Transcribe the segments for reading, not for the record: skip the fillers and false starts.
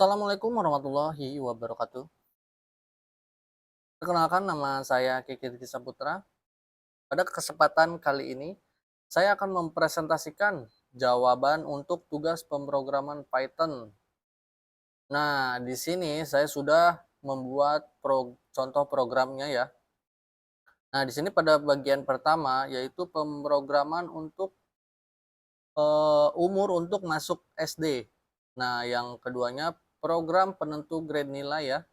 Assalamualaikum warahmatullahi wabarakatuh. Perkenalkan nama saya Kiki Rizky Saputra. Pada kesempatan kali ini, saya akan mempresentasikan jawaban untuk tugas pemrograman Python. Nah, di sini saya sudah membuat contoh programnya ya. Nah, di sini pada bagian pertama yaitu pemrograman untuk umur untuk masuk SD. Nah, yang keduanya program penentu grade nilai ya.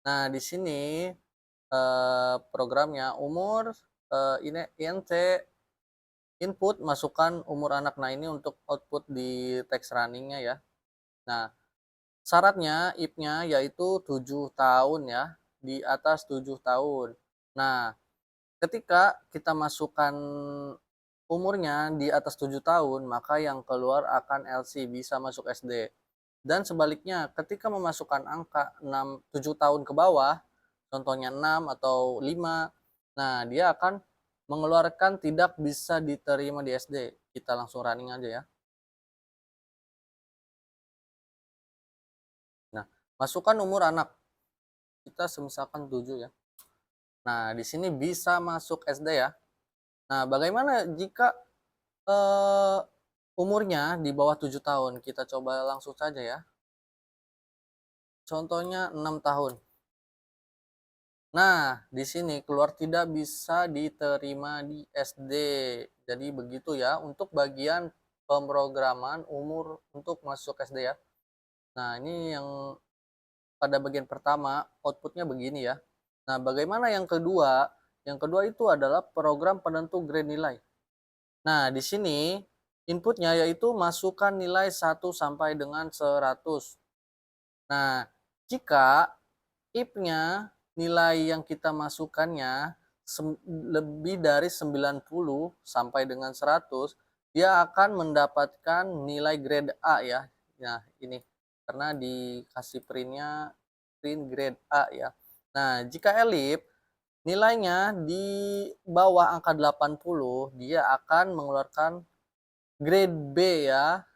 Nah, di sini programnya umur, ini INT, input masukkan umur anak. Nah, ini untuk output di text runningnya ya. Nah, syaratnya if-nya yaitu 7 tahun ya, di atas 7 tahun. Nah, ketika kita masukkan umurnya di atas 7 tahun, maka yang keluar akan LC, bisa masuk SD. Dan sebaliknya, ketika memasukkan angka 7 tahun ke bawah, contohnya 6 atau 5, nah dia akan mengeluarkan tidak bisa diterima di SD. Kita langsung running aja ya. Nah, masukkan umur anak. Kita misalkan 7 ya. Nah, di sini bisa masuk SD ya. Nah, bagaimana jika umurnya di bawah 7 tahun? Kita coba langsung saja ya. Contohnya 6 tahun. Nah, di sini keluar tidak bisa diterima di SD. Jadi begitu ya untuk bagian pemrograman umur untuk masuk SD ya. Nah, ini yang pada bagian pertama outputnya begini ya. Nah, bagaimana yang kedua? Yang kedua itu adalah program penentu grade nilai. Nah, di sini inputnya yaitu masukkan nilai 1 sampai dengan 100. Nah, jika if-nya nilai yang kita masukkannya lebih dari 90 sampai dengan 100, dia akan mendapatkan nilai grade A ya. Nah, ini karena dikasih print grade A ya. Nah, jika elif nilainya di bawah angka 80, dia akan mengeluarkan grade B ya.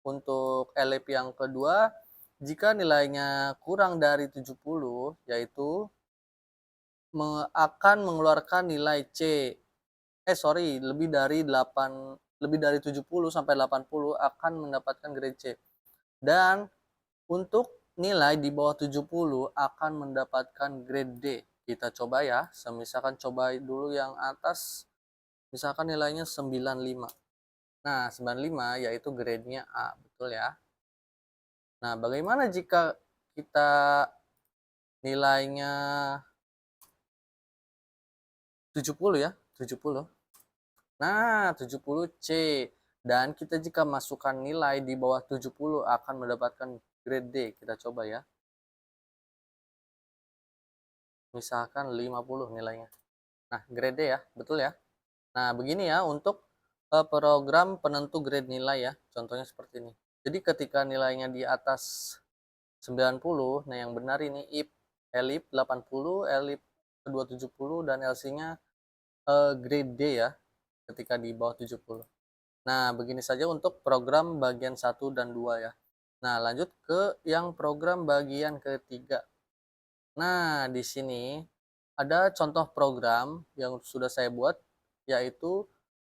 Untuk elif yang kedua, jika nilainya kurang dari 70, yaitu akan mengeluarkan nilai C. Lebih dari 70 sampai 80 akan mendapatkan grade C. Dan untuk nilai di bawah 70 akan mendapatkan grade D. Kita coba ya, misalkan coba dulu yang atas, misalkan nilainya 95. Nah, 95 yaitu grade-nya A, betul ya. Nah, bagaimana jika kita nilainya 70 ya, 70. Nah, 70 C. Dan kita jika masukkan nilai di bawah 70 akan mendapatkan grade D. Kita coba ya. Misalkan 50 nilainya. Nah, grade D ya, betul ya. Nah, begini ya untuk program penentu grade nilai ya. Contohnya seperti ini. Jadi ketika nilainya di atas 90, nah yang benar ini if elif 80, elif kedua 70 dan LC-nya grade D ya ketika di bawah 70. Nah, begini saja untuk program bagian 1 dan 2 ya. Nah, lanjut ke yang program bagian ketiga. Nah, di sini ada contoh program yang sudah saya buat, yaitu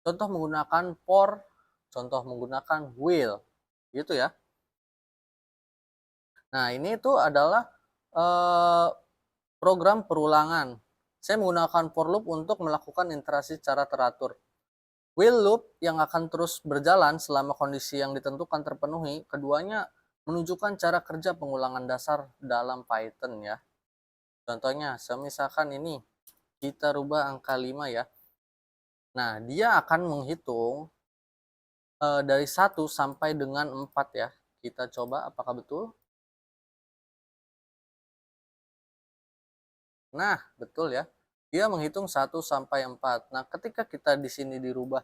contoh menggunakan for, contoh menggunakan will, gitu ya. Nah, ini itu adalah program perulangan. Saya menggunakan for loop untuk melakukan interaksi secara teratur. While loop yang akan terus berjalan selama kondisi yang ditentukan terpenuhi, keduanya menunjukkan cara kerja pengulangan dasar dalam Python ya. Contohnya, misalkan ini, kita rubah angka 5 ya. Nah, dia akan menghitung dari 1 sampai dengan 4 ya. Kita coba apakah betul? Nah, betul ya. Dia menghitung 1 sampai 4. Nah, ketika kita di sini dirubah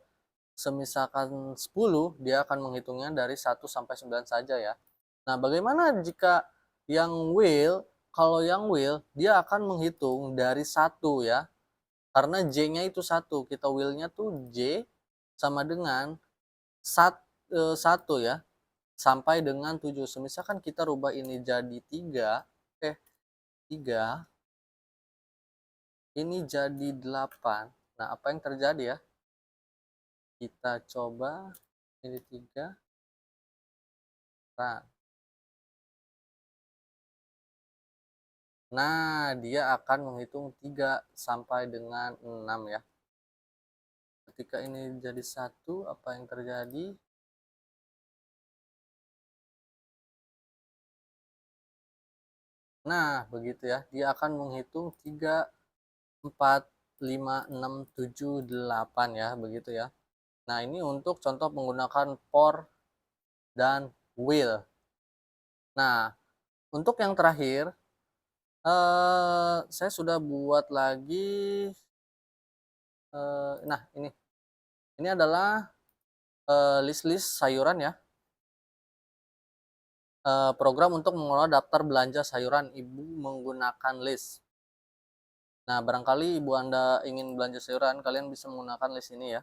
semisalkan 10, dia akan menghitungnya dari 1 sampai 9 saja ya. Nah, bagaimana jika yang will? Kalau yang will, dia akan menghitung dari 1 ya. Karena J-nya itu 1. Kita will-nya tuh J sama dengan 1 ya. sampai dengan 7. Misalkan kita rubah ini jadi 3, 3, ini jadi 8. Nah, apa yang terjadi ya? Kita coba ini 3. Nah, dia akan menghitung 3 sampai dengan 6 ya. Ketika ini jadi 1, apa yang terjadi? Nah, begitu ya. Dia akan menghitung 3, 4, 5, 6, 7, 8 ya, begitu ya. Nah, ini untuk contoh menggunakan for dan will. Nah, untuk yang terakhir, saya sudah buat lagi, nah ini adalah list-list sayuran ya, program untuk mengelola daftar belanja sayuran ibu menggunakan list. Nah, barangkali ibu Anda ingin belanja sayuran, kalian bisa menggunakan list ini ya.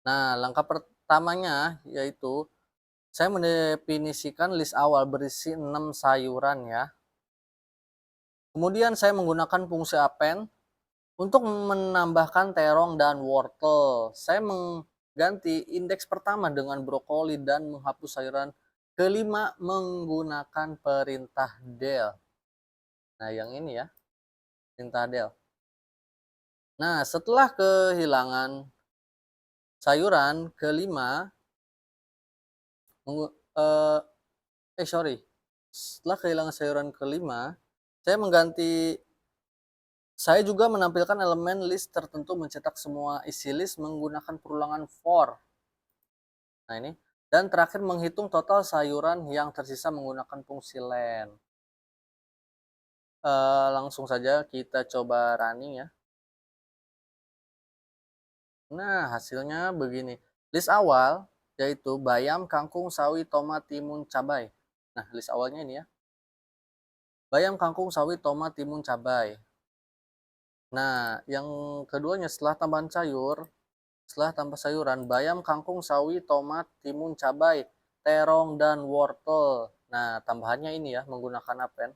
Nah, langkah pertamanya yaitu saya mendefinisikan list awal berisi 6 sayuran ya. Kemudian saya menggunakan fungsi append untuk menambahkan terong dan wortel. Saya mengganti indeks pertama dengan brokoli dan menghapus sayuran kelima menggunakan perintah del. Nah, yang ini ya, perintah del. Nah, setelah kehilangan sayuran kelima, sorry, setelah kehilangan sayuran kelima, saya juga menampilkan elemen list tertentu mencetak semua isi list menggunakan perulangan for. Nah ini, dan terakhir menghitung total sayuran yang tersisa menggunakan fungsi len. Langsung saja kita coba running ya. Nah, hasilnya begini. List awal yaitu bayam, kangkung, sawi, tomat, timun, cabai. Nah, list awalnya ini ya. Bayam, kangkung, sawi, tomat, timun, cabai. Nah, yang keduanya setelah tambahan sayuran, bayam, kangkung, sawi, tomat, timun, cabai, terong, dan wortel. Nah, tambahannya ini ya, menggunakan append.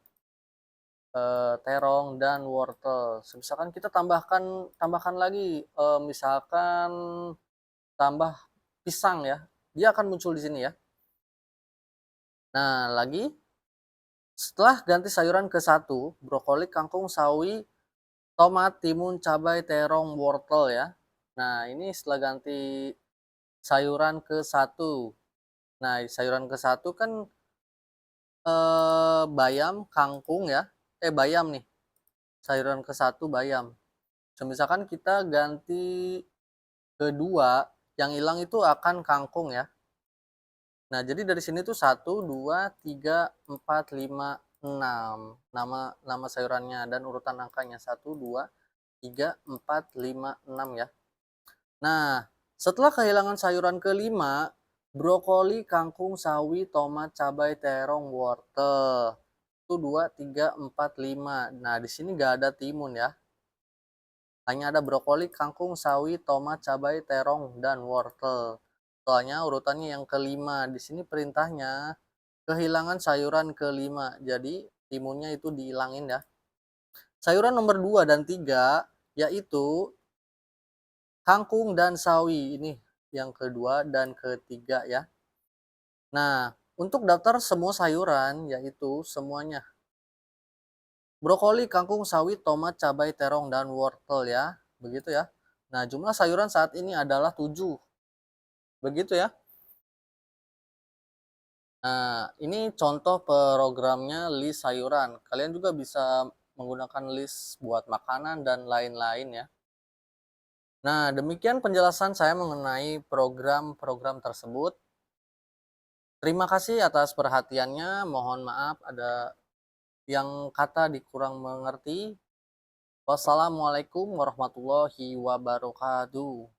Terong dan wortel. Misalkan kita tambahkan lagi, misalkan tambah pisang ya, dia akan muncul di sini ya. Nah, lagi setelah ganti sayuran ke 1, brokoli, kangkung, sawi, tomat, timun, cabai, terong, wortel ya. Nah, ini setelah ganti sayuran ke 1. Nah, sayuran ke 1 kan bayam, kangkung ya. Bayam nih. Sayuran ke 1 bayam. Misalkan kita ganti ke 2, yang hilang itu akan kangkung ya. Nah, jadi dari sini tuh 1, 2, 3, 4, 5, 6 nama sayurannya dan urutan angkanya 1, 2, 3, 4, 5, 6 ya. Nah, setelah kehilangan sayuran kelima, brokoli, kangkung, sawi, tomat, cabai, terong, wortel. Itu 2, 3, 4, 5. Nah, di sini nggak ada timun ya. Hanya ada brokoli, kangkung, sawi, tomat, cabai, terong, dan wortel. Soalnya urutannya yang kelima. Di sini perintahnya kehilangan sayuran kelima. Jadi timunnya itu dihilangin ya. Sayuran nomor 2 dan 3 yaitu kangkung dan sawi, ini yang kedua dan ketiga ya. Nah, untuk daftar semua sayuran yaitu semuanya brokoli, kangkung, sawi, tomat, cabai, terong, dan wortel ya. Begitu ya. Nah, jumlah sayuran saat ini adalah 7. Begitu ya. Nah, ini contoh programnya list sayuran. Kalian juga bisa menggunakan list buat makanan dan lain-lain ya. Nah, demikian penjelasan saya mengenai program-program tersebut. Terima kasih atas perhatiannya. Mohon maaf ada yang kata dikurang mengerti. Wassalamualaikum warahmatullahi wabarakatuh.